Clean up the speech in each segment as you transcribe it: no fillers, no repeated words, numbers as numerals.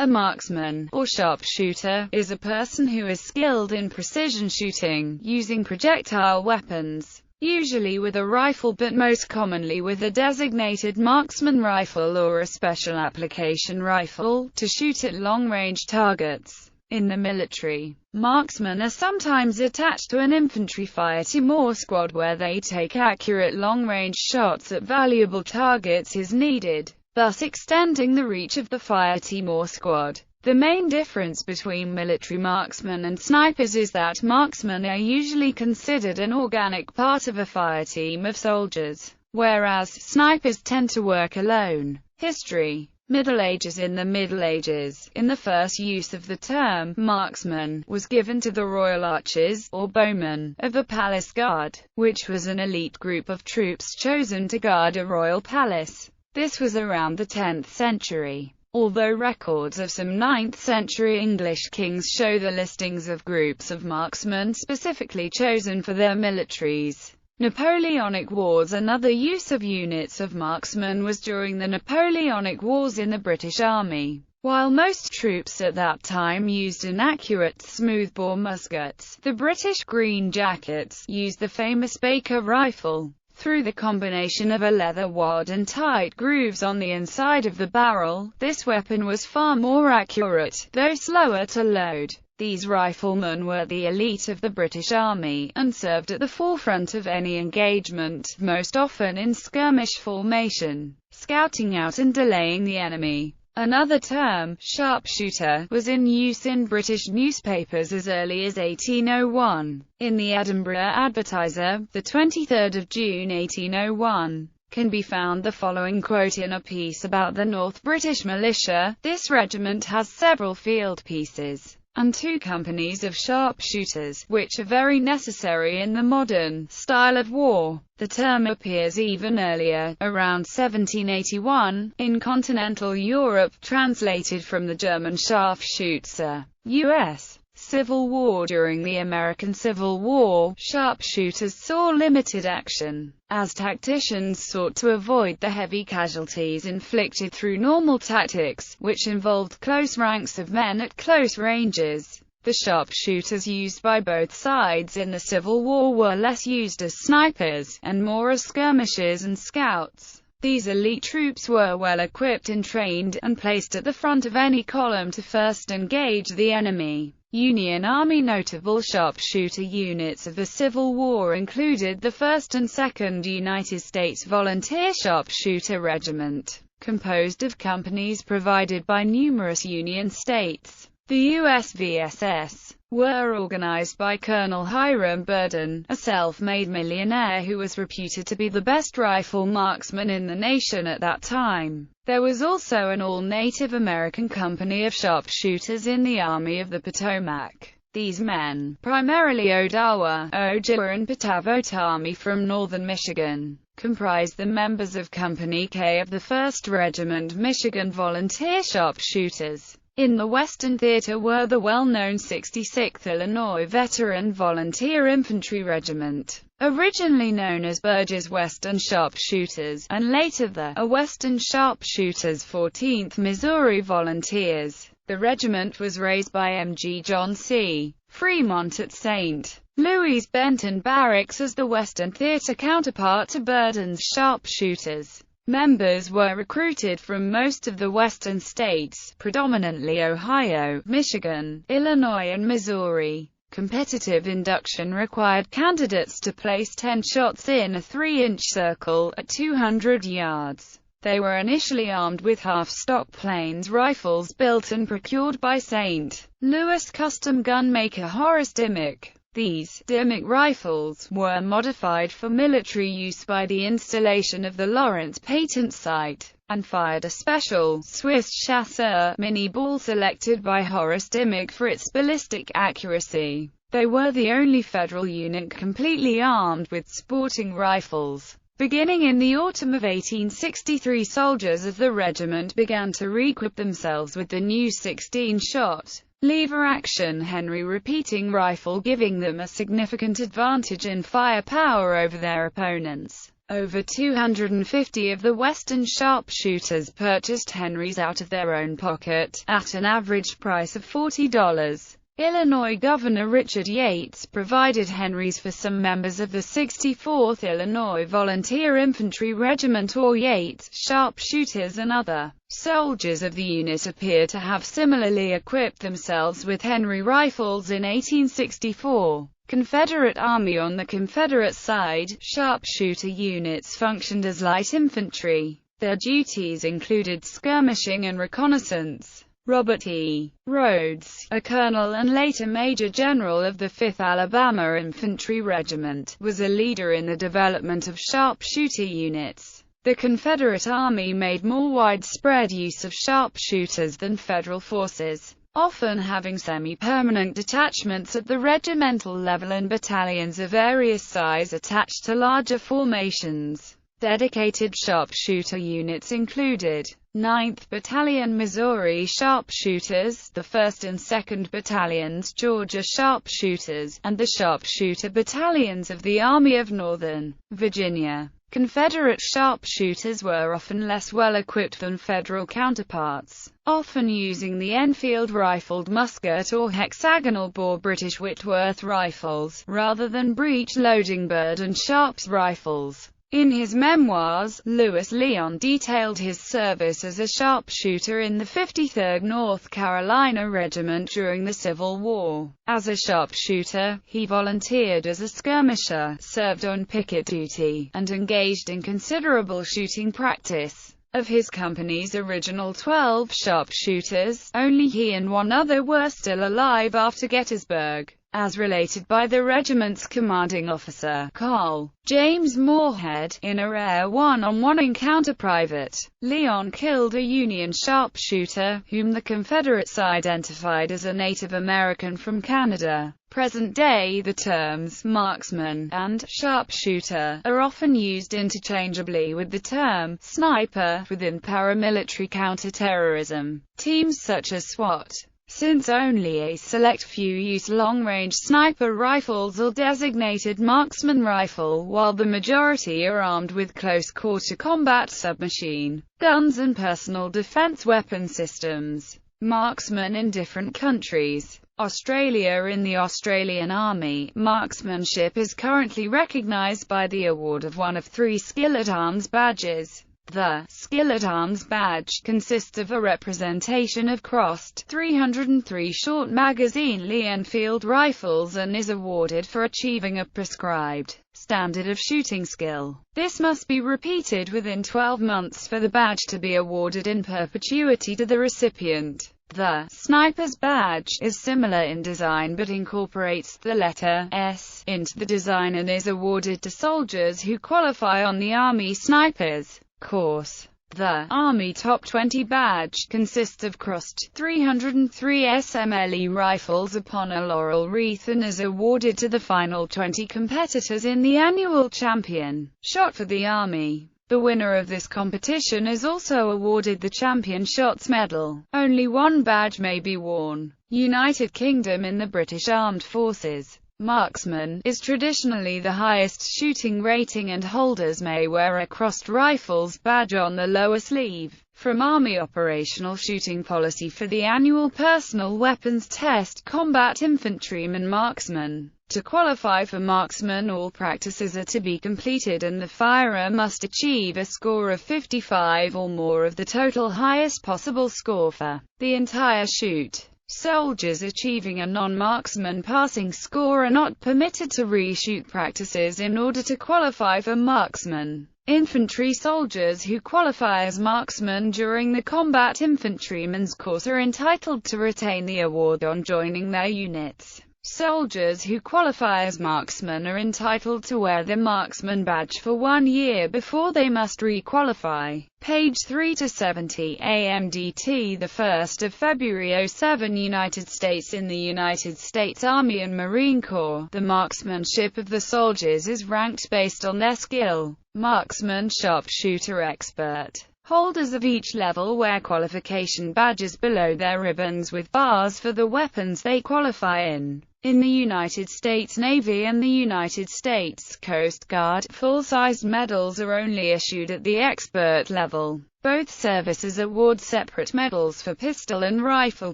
A marksman, or sharpshooter, is a person who is skilled in precision shooting, using projectile weapons, usually with a rifle but most commonly with a designated marksman rifle or a special application rifle, to shoot at long-range targets. In the military, marksmen are sometimes attached to an infantry fighting squad where they take accurate long-range shots at valuable targets as needed, thus extending the reach of the fighting squad. The main difference between military marksmen and snipers is that marksmen are usually considered an organic part of a fire team of soldiers, whereas snipers tend to work alone. History. Middle Ages. In the Middle Ages, the first use of the term marksman was given to the royal archers, or bowmen, of a palace guard, which was an elite group of troops chosen to guard a royal palace. This was around the 10th century, although records of some 9th century English kings show the listings of groups of marksmen specifically chosen for their militaries. Napoleonic Wars. Another use of units of marksmen was during the Napoleonic Wars in the British Army. While most troops at that time used inaccurate smoothbore muskets, the British Green Jackets used the famous Baker rifle. Through the combination of a leather wad and tight grooves on the inside of the barrel, this weapon was far more accurate, though slower to load. These riflemen were the elite of the British Army, and served at the forefront of any engagement, most often in skirmish formation, scouting out and delaying the enemy. Another term, sharpshooter, was in use in British newspapers as early as 1801. In the Edinburgh Advertiser, the 23rd of June 1801, can be found the following quote in a piece about the North British Militia: "This regiment has several field pieces and 2 companies of sharpshooters, which are very necessary in the modern style of war." The term appears even earlier, around 1781, in continental Europe, translated from the German Scharfschütze. U.S. Civil War. During the American Civil War, sharpshooters saw limited action, as tacticians sought to avoid the heavy casualties inflicted through normal tactics, which involved close ranks of men at close ranges. The sharpshooters used by both sides in the Civil War were less used as snipers, and more as skirmishers and scouts. These elite troops were well equipped and trained, and placed at the front of any column to first engage the enemy. Union Army. Notable sharpshooter units of the Civil War included the 1st and 2nd United States Volunteer Sharpshooter Regiment, composed of companies provided by numerous Union states. The U.S. VSS were organized by Colonel Hiram Burden, a self-made millionaire who was reputed to be the best rifle marksman in the nation at that time. There was also an all-Native American company of sharpshooters in the Army of the Potomac. These men, primarily Odawa, Ojibwa and Potawatomi from northern Michigan, comprised the members of Company K of the 1st Regiment Michigan Volunteer Sharpshooters. In the Western Theater were the well-known 66th Illinois Veteran Volunteer Infantry Regiment, originally known as Burgess Western Sharpshooters, and later the Western Sharpshooters 14th Missouri Volunteers. The regiment was raised by M.G. John C. Fremont at St. Louis Benton Barracks as the Western Theater counterpart to Burden's Sharpshooters. Members were recruited from most of the western states, predominantly Ohio, Michigan, Illinois and Missouri. Competitive induction required candidates to place 10 shots in a 3-inch circle, at 200 yards. They were initially armed with half-stock Plains rifles built and procured by St. Louis custom gun maker Horace Dimmick. These Dimmick rifles were modified for military use by the installation of the Lawrence Patent Sight, and fired a special Swiss chasseur mini ball selected by Horace Dimmick for its ballistic accuracy. They were the only Federal unit completely armed with sporting rifles. Beginning in the autumn of 1863, soldiers of the regiment began to re-equip themselves with the new 16-shot lever-action Henry repeating rifle, giving them a significant advantage in firepower over their opponents. Over 250 of the Western sharpshooters purchased Henrys out of their own pocket, at an average price of $40. Illinois Governor Richard Yates provided Henrys for some members of the 64th Illinois Volunteer Infantry Regiment or Yates sharpshooters, and other soldiers of the unit appear to have similarly equipped themselves with Henry rifles in 1864. Confederate Army. On the Confederate side, sharpshooter units functioned as light infantry. Their duties included skirmishing and reconnaissance. Robert E. Rhodes, a colonel and later major general of the 5th Alabama Infantry Regiment, was a leader in the development of sharpshooter units. The Confederate Army made more widespread use of sharpshooters than Federal forces, often having semi-permanent detachments at the regimental level and battalions of various size attached to larger formations. Dedicated sharpshooter units included 9th Battalion Missouri Sharpshooters, the 1st and 2nd Battalions Georgia Sharpshooters, and the Sharpshooter Battalions of the Army of Northern Virginia. Confederate sharpshooters were often less well-equipped than Federal counterparts, often using the Enfield rifled musket or hexagonal-bore British Whitworth rifles, rather than breech-loading Bird and Sharps rifles. In his memoirs, Lewis Leon detailed his service as a sharpshooter in the 53rd North Carolina Regiment during the Civil War. As a sharpshooter, he volunteered as a skirmisher, served on picket duty, and engaged in considerable shooting practice. Of his company's original 12 sharpshooters, only he and one other were still alive after Gettysburg, as related by the regiment's commanding officer, Carl James Moorhead. In a rare one-on-one encounter, Private Leon killed a Union sharpshooter, whom the Confederates identified as a Native American from Canada. Present-day, the terms marksman and sharpshooter are often used interchangeably with the term sniper within paramilitary counterterrorism teams such as SWAT. Since only a select few use long-range sniper rifles or designated marksman rifle, while the majority are armed with close-quarter combat submachine guns and personal defense weapon systems. Marksmen in different countries. Australia. In the Australian Army, marksmanship is currently recognised by the award of one of 3 skill-at-arms badges. The skill-at-arms badge consists of a representation of crossed 303 short magazine Lee Enfield rifles and is awarded for achieving a prescribed standard of shooting skill. This must be repeated within 12 months for the badge to be awarded in perpetuity to the recipient. The sniper's badge is similar in design but incorporates the letter S into the design and is awarded to soldiers who qualify on the Army Snipers course. The Army Top 20 badge consists of crossed 303 SMLE rifles upon a laurel wreath and is awarded to the final 20 competitors in the annual champion shot for the Army. The winner of this competition is also awarded the Champion Shots Medal. Only one badge may be worn. United Kingdom. In the British Armed Forces, marksman is traditionally the highest shooting rating and holders may wear a crossed rifles badge on the lower sleeve. From Army Operational Shooting Policy for the annual Personal Weapons Test, Combat Infantryman Marksman. To qualify for marksman, all practices are to be completed and the firer must achieve a score of 55 or more of the total highest possible score for the entire shoot. Soldiers achieving a non-marksman passing score are not permitted to reshoot practices in order to qualify for marksman. Infantry soldiers who qualify as marksmen during the Combat Infantryman's course are entitled to retain the award on joining their units. Soldiers who qualify as marksmen are entitled to wear the marksman badge for 1 year before they must re-qualify. Page 3 to 70. AMDT. The 1st of February 07. United States. In the United States Army and Marine Corps, the marksmanship of the soldiers is ranked based on their skill. Marksman, sharpshooter, expert. Holders of each level wear qualification badges below their ribbons with bars for the weapons they qualify in. In the United States Navy and the United States Coast Guard, full-sized medals are only issued at the expert level. Both services award separate medals for pistol and rifle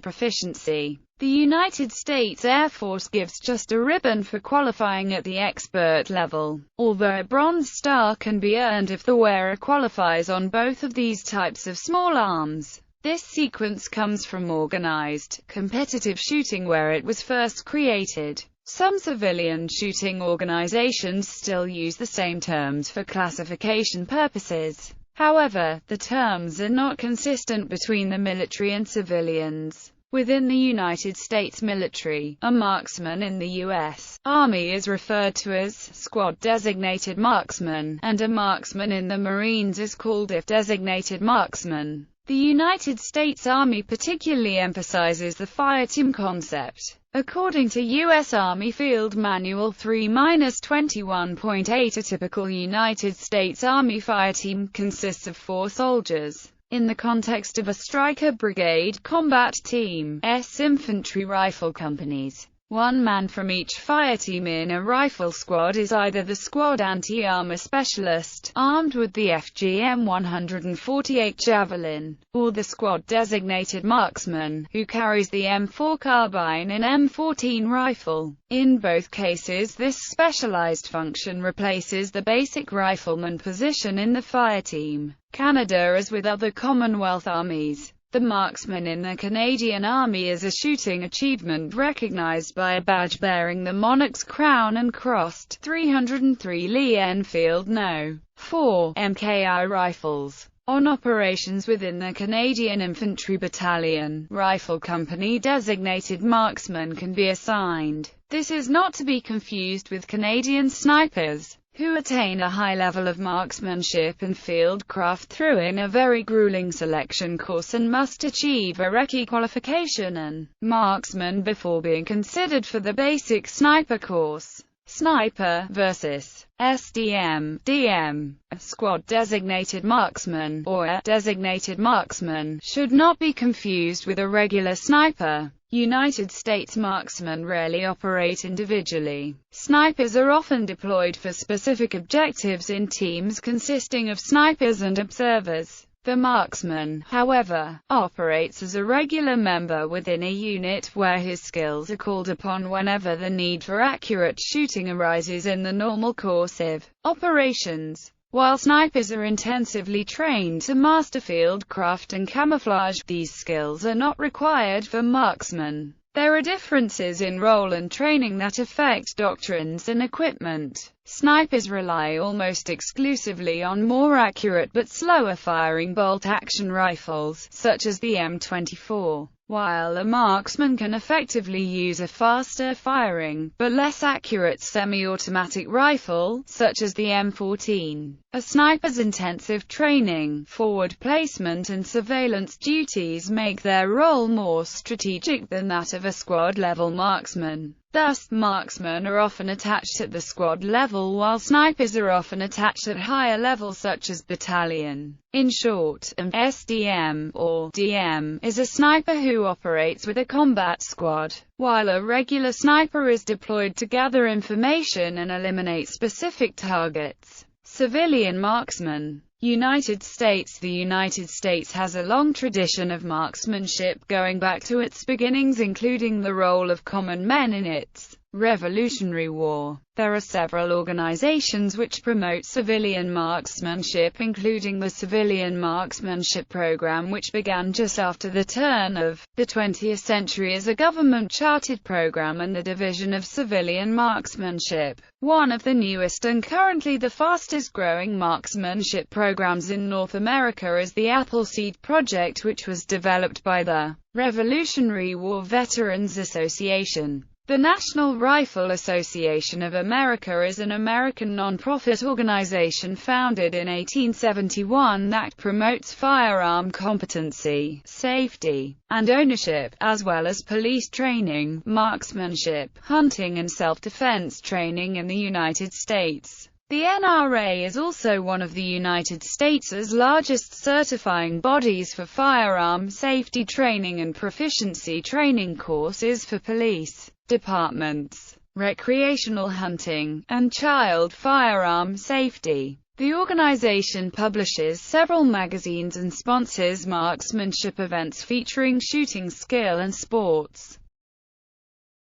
proficiency. The United States Air Force gives just a ribbon for qualifying at the expert level, although a Bronze Star can be earned if the wearer qualifies on both of these types of small arms. This sequence comes from organized, competitive shooting where it was first created. Some civilian shooting organizations still use the same terms for classification purposes. However, the terms are not consistent between the military and civilians. Within the United States military, a marksman in the U.S. Army is referred to as squad-designated marksman, and a marksman in the Marines is called a designated marksman. The United States Army particularly emphasizes the fireteam concept. According to U.S. Army Field Manual 3-21.8, a typical United States Army fireteam consists of 4 soldiers. In the context of a striker brigade combat team, infantry rifle companies, 1 man from each fireteam in a rifle squad is either the squad anti-armor specialist, armed with the FGM-148 Javelin, or the squad-designated marksman, who carries the M4 carbine and M14 rifle. In both cases, this specialized function replaces the basic rifleman position in the fireteam. Canada, as with other Commonwealth armies, the marksman in the Canadian Army is a shooting achievement recognized by a badge bearing the monarch's crown and crossed. 303 Lee Enfield No. 4 MKI rifles. On operations within the Canadian Infantry Battalion, rifle company designated marksmen can be assigned. This is not to be confused with Canadian snipers, who attain a high level of marksmanship and fieldcraft through a very grueling selection course and must achieve a recce qualification and marksman before being considered for the basic sniper course. Sniper versus SDM/DM. A squad-designated marksman, or a designated marksman, should not be confused with a regular sniper. United States marksmen rarely operate individually. Snipers are often deployed for specific objectives in teams consisting of snipers and observers. The marksman, however, operates as a regular member within a unit where his skills are called upon whenever the need for accurate shooting arises in the normal course of operations. While snipers are intensively trained to master fieldcraft and camouflage, these skills are not required for marksmen. There are differences in role and training that affect doctrines and equipment. Snipers rely almost exclusively on more accurate but slower-firing bolt-action rifles, such as the M24, while a marksman can effectively use a faster-firing, but less accurate semi-automatic rifle, such as the M14. A sniper's intensive training, forward placement and surveillance duties make their role more strategic than that of a squad-level marksman. Thus, marksmen are often attached at the squad level while snipers are often attached at higher levels such as battalion. In short, an SDM, or DM, is a sniper who operates with a combat squad, while a regular sniper is deployed to gather information and eliminate specific targets. Civilian marksman. United States. The United States has a long tradition of marksmanship going back to its beginnings, including the role of common men in its Revolutionary War. There are several organizations which promote civilian marksmanship, including the Civilian Marksmanship Program, which began just after the turn of the 20th century as a government-chartered program, and the Division of Civilian Marksmanship, one of the newest and currently the fastest-growing marksmanship programs in North America, is the Appleseed Project, which was developed by the Revolutionary War Veterans Association. The National Rifle Association of America is an American non-profit organization founded in 1871 that promotes firearm competency, safety, and ownership, as well as police training, marksmanship, hunting and self-defense training in the United States. The NRA is also one of the United States' largest certifying bodies for firearm safety training and proficiency training courses for police. departments, recreational hunting, and child firearm safety. The organization publishes several magazines and sponsors marksmanship events featuring shooting skill and sports.